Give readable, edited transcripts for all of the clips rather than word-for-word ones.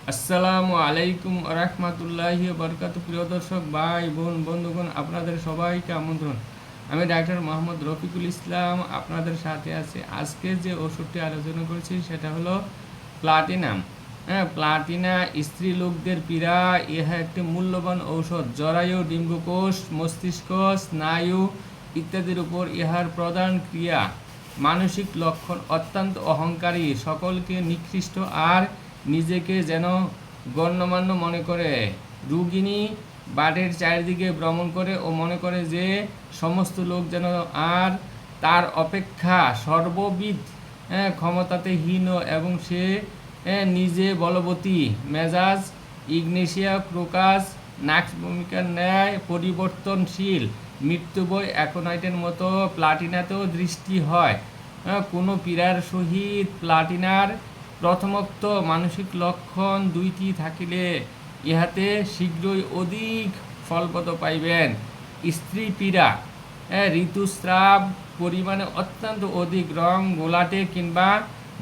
আসসালামু আলাইকুম রহমতুল্লাহি বরকাত। প্রিয় দর্শক ভাই বোন বন্ধুগণ, আপনাদের সবাইকে আমন্ত্রণ। আমি ডাক্তার মোহাম্মদ রফিকুল ইসলাম আপনাদের সাথে আছি। আজকে যে ওষুধটি আলোচনা করছি সেটা হলো প্লাটিনাম। হ্যাঁ, প্লাটিনা স্ত্রী লোকদের পীড়া। ইহা একটি মূল্যবান ঔষধ। জরায়ু, ডিম্বকোষ, মস্তিষ্ক, স্নায়ু ইত্যাদির উপর ইহার প্রধান ক্রিয়া। মানসিক লক্ষণ: অত্যন্ত অহংকারী, সকলকে নিকৃষ্ট আর নিজেকে যেন গণ্যমান্য মনে করে। রুগিণী বাড়ির চারিদিকে ভ্রমণ করে ও মনে করে যে সমস্ত লোক যেন আর তার অপেক্ষা সর্ববিধ ক্ষমতাতে হীন এবং সে নিজে বলবতী। মেজাজ: ইগনেশিয়া ক্রোকাস নাক্স ভূমিকার ন্যায় পরিবর্তনশীল। মৃত্যুবয় অ্যাকোনাইটের মতো প্লাটিনাতেও দৃষ্টি হয়। কোনো পীড়ার সহিত প্লাটিনার প্রথমোক্ত মানসিক লক্ষণ দুইটি থাকিলে ইহাতে শীঘ্রই অধিক ফলপ্রদ পাইবেন। স্ত্রী পীড়া: ঋতুস্রাব পরিমাণে অত্যন্ত অধিক, রং গোলাটে কিংবা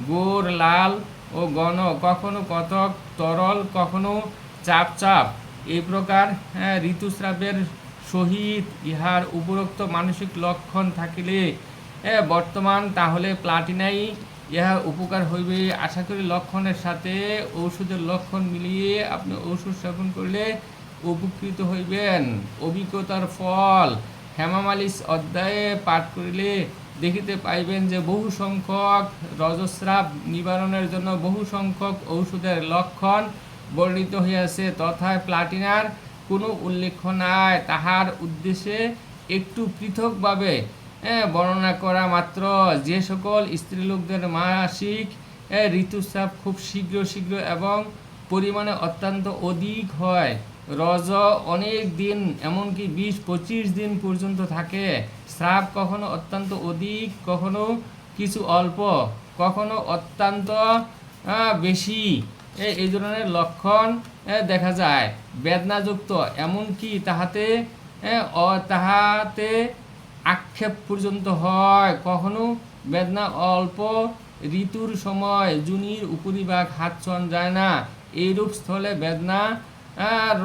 গোর লাল ও ঘন, কখনো কতক তরল, কখনো চাপ চাপ। এই প্রকার ঋতুস্রাবের সহিত ইহার উপরোক্ত মানসিক লক্ষণ থাকিলে বর্তমান, তাহলে প্লাটিনাই ইহা উপকার হইবে। আশা করি লক্ষণের সাথে ঔষধের লক্ষণ মিলিয়ে আপনি ঔষধ সেবন করলে উপকৃত হইবেন। অভিজ্ঞতার ফল: হেমামালিস অধ্যায়ে পাঠ করিলে দেখিতে পাইবেন যে বহু সংখ্যক রজস্রাব নিবারণের জন্য বহু সংখ্যক ঔষধের লক্ষণ বর্ণিত হইয়াছে, তথায় প্লাটিনার কোনো উল্লেখ নাই। তাহার উদ্দেশ্যে একটু পৃথকভাবে বর্ণনা করা মাত্র। যে সকল স্ত্রীলোকদের মাসিক ঋতুস্রাব খুব শীঘ্র এবং পরিমাণে অত্যন্ত অধিক হয়, রজ অনেক দিন এমনকি 20-25 দিন পর্যন্ত থাকে, স্রাব কখনো অত্যন্ত অধিক, কখনো কিছু অল্প, কখনো অত্যন্ত বেশি, এই ধরনের লক্ষণ দেখা যায়। বেদনাযুক্ত, এমনকি তাহাতে আক্ষেপ পর্যন্ত হয়। কখনো বেদনা অল্প, ঋতুর সময় জুনির উপরিভাগ হাত ছোঁয়া যায় না। এইরূপ স্থলে বেদনা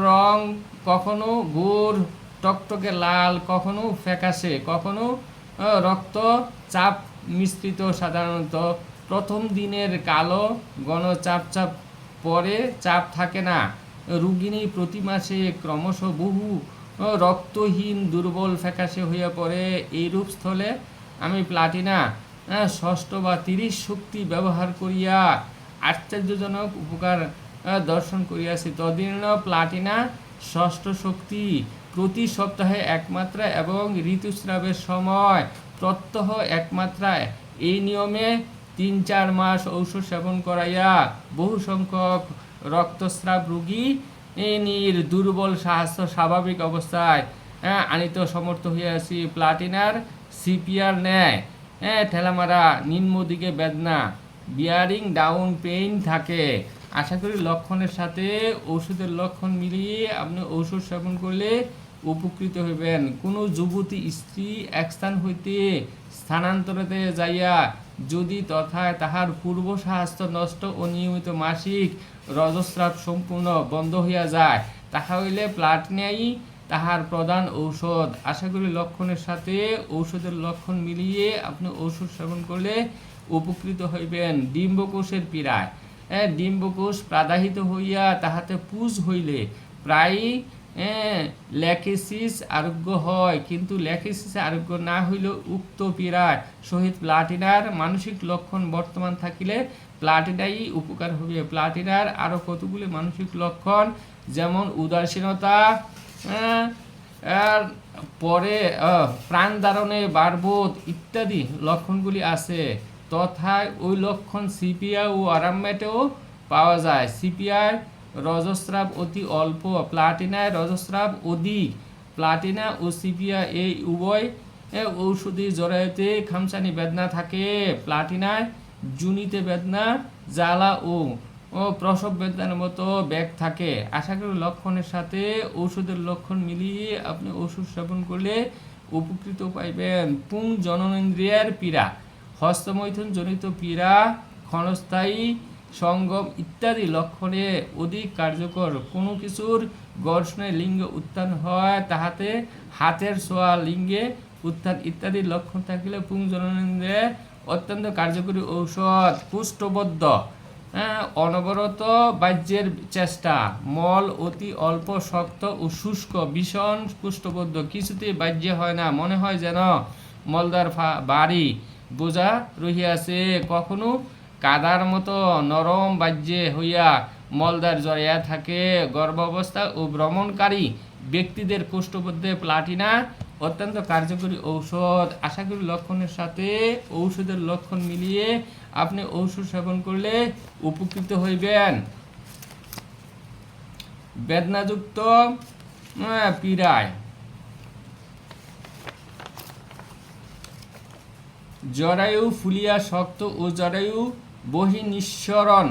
রং কখনো গোর টকটকে লাল, কখনো ফ্যাকাশে, কখনো রক্ত চাপ মিশ্রিত। সাধারণত প্রথম দিনের কালো ঘন চাপ চাপ, পরে চাপ থাকে না। রুগিণী প্রতি মাসে ক্রমশ বহু রক্তহীন দুর্বল ফ্যাকাশে হইয়া পড়ে। এইরূপ স্থলে আমি প্লাটিনা 6 বা 30 শক্তি ব্যবহার করিয়া আশ্চর্যজনক উপকার দর্শন করিয়াছি। তদীর্ণ প্লাটিনা 6 শক্তি প্রতি সপ্তাহে 1 মাত্রা এবং ঋতুস্রাবের সময় প্রত্যহ 1 মাত্রায়, এই নিয়মে 3-4 মাস ঔষধ সেবন করাইয়া বহু সংখ্যক রক্তস্রাব রোগী দুর্বল স্বাস্থ্য স্বাভাবিক অবস্থায় আনিতে সমর্থ হইয়াছি। প্লাটিনার সিপিআর ন্যায় ঠেলামারা নিম্ন দিকে বেদনা, বিয়ারিং ডাউন পেইন থাকে। আশা করি লক্ষণের সাথে ওষুধের লক্ষণ মিলিয়ে আপনি ওষুধ সেবন করলে উপকৃত হইবেন। কোনো যুবতী স্ত্রী এক স্থান হইতে স্থানান্তরিতে যাইয়া যদি তথায় তাহার পূর্ব স্বাস্থ্য নষ্ট ও নিয়মিত মাসিক রজস্রাব সম্পূর্ণ বন্ধ হইয়া যায়, তাহা হইলে প্লাটিনাই তাহার প্রধান ঔষধ। আশা করি লক্ষণের সাথে ঔষধের লক্ষণ মিলিয়ে আপনি ঔষধ সেবন করলে উপকৃত হইবেন। ডিম্বকোষের পীড়ায়: ডিম্বকোষ প্রাদাহিত হইয়া তাহাতে পুজ হইলে প্রায়ই ল্যাকেসিস আরোগ্য হয়, কিন্তু ল্যাকেসিস আরোগ্য না হইলেও উক্ত পীড়ার সহিত প্লাটিনার মানসিক লক্ষণ বর্তমান থাকিলে প্লাটিনাই উপকার হবে। প্লাটিনার আরও কতগুলি মানসিক লক্ষণ, যেমন উদাসীনতা, পরে প্রাণ ধারণে বারবোধ ইত্যাদি লক্ষণগুলি আছে, তথায় ওই লক্ষণ সিপিআই ও আরামমেটেও পাওয়া যায়। সিপিআই রজস্রাব অতি অল্প, প্লাটিনায় রজস্রাব অধিক। প্লাটিনা ও সিপিআই এই উভয় ঔষধি জরায়ুতে খামচানি বেদনা থাকে। প্লাটিনায় জুনিতে বেদনা, জ্বালা ও প্রসব বেদনার মতো ব্যাগ থাকে। আশা করি লক্ষণের সাথে ঔষধের লক্ষণ মিলিয়ে আপনি ওষুধ সেবন করলে উপকৃত পাইবেন। পুং জননেন্দ্রিয়ার পীড়া: হস্তমৈথুন জনিত পীড়া ক্ষণস্থায়ী, সঙ্গম ইত্যাদি লক্ষণে অধিক কার্যকর। কোনো কিছুর ঘর্ষণে লিঙ্গ উত্থান হয়, তাহাতে হাতের ছোঁয়া লিঙ্গে উত্থান ইত্যাদি লক্ষণ থাকিলে পুংজননেন্দ্রে অত্যন্ত কার্যকরী ঔষধ। কুষ্ঠবদ্ধ, অনবরত বাহ্যের চেষ্টা, মল অতি অল্প শক্ত ও শুষ্ক, ভীষণ কুষ্ঠবদ্ধ, কিছুতেই বাহ্য হয় না, মনে হয় যেন মলদার বাড়ি বোঝা রহিয়াছে। কখনো কাদার মতো নরম বাহ্যে হইয়া মলদার জড়াইয়া থাকে। গর্ভাবস্থা ও ভ্রমণকারী ব্যক্তিদের কুষ্ঠবদ্ধে প্লাটিনা অত্যন্ত কার্যকরী ঔষধ। আশা করি লক্ষণের সাথে ঔষধের লক্ষণ মিলিয়ে আপনি ঔষধ সেবন করলে উপকৃত হইবেন। বেদনাযুক্ত পীড়ায়, জরায়ু ফুলিয়া শক্ত ও জরায়ু বহিঃনিঃসরণ,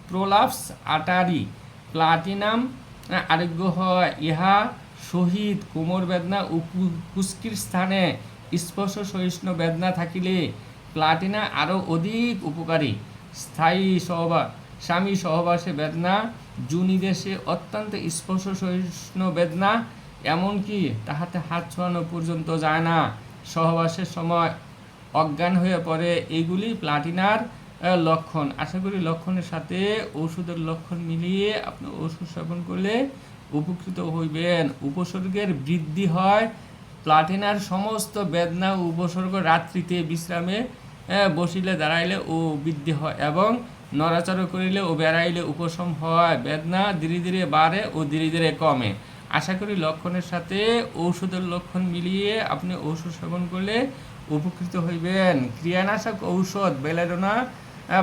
প্রলাপস আটারি, প্লাটিনাম আরোগ্য হয়। ইহা সহিত কোমর বেদনা ও কুস্কির স্থানে স্পর্শ সহিষ্ণু বেদনা থাকিলে প্লাটিনা আরও অধিক উপকারী। স্বামী সহবাসে বেদনা, জুনিদেশে অত্যন্ত স্পর্শ সহিষ্ণু বেদনা, এমনকি তাহাতে হাত ছোঁয়ানো পর্যন্ত যায় না, সহবাসের সময় অজ্ঞান হয়ে পড়ে, এগুলি প্লাটিনার লক্ষণ। আশা করি লক্ষণের সাথে ওষুধের লক্ষণ মিলিয়ে আপনি ওষুধ সেবন করলে উপকৃত হইবেন। উপসর্গের বৃদ্ধি হয়। প্লাটিনার সমস্ত বেদনা ও উপসর্গ রাত্রিতে বিশ্রামে বসিলে দাঁড়াইলে ও বৃদ্ধি হয় এবং নড়াচড়া করিলে ও বেড়াইলে উপশম হয়। বেদনা ধীরে ধীরে বাড়ে ও ধীরে ধীরে কমে। আশা করি লক্ষণের সাথে ঔষধের লক্ষণ মিলিয়ে আপনি ওষুধ সেবন করলে উপকৃত হইবেন। ক্রিয়ানাশক ঔষধ বেলেডোনা,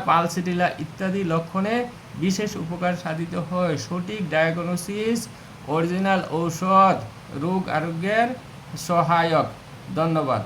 পালসিটিলা ইত্যাদি লক্ষণে বিশেষ উপকার সাধিত হয়। সঠিক ডায়াগনোসিস অরিজিনাল ঔষধ রোগ আরোগ্যের সহায়ক। ধন্যবাদ।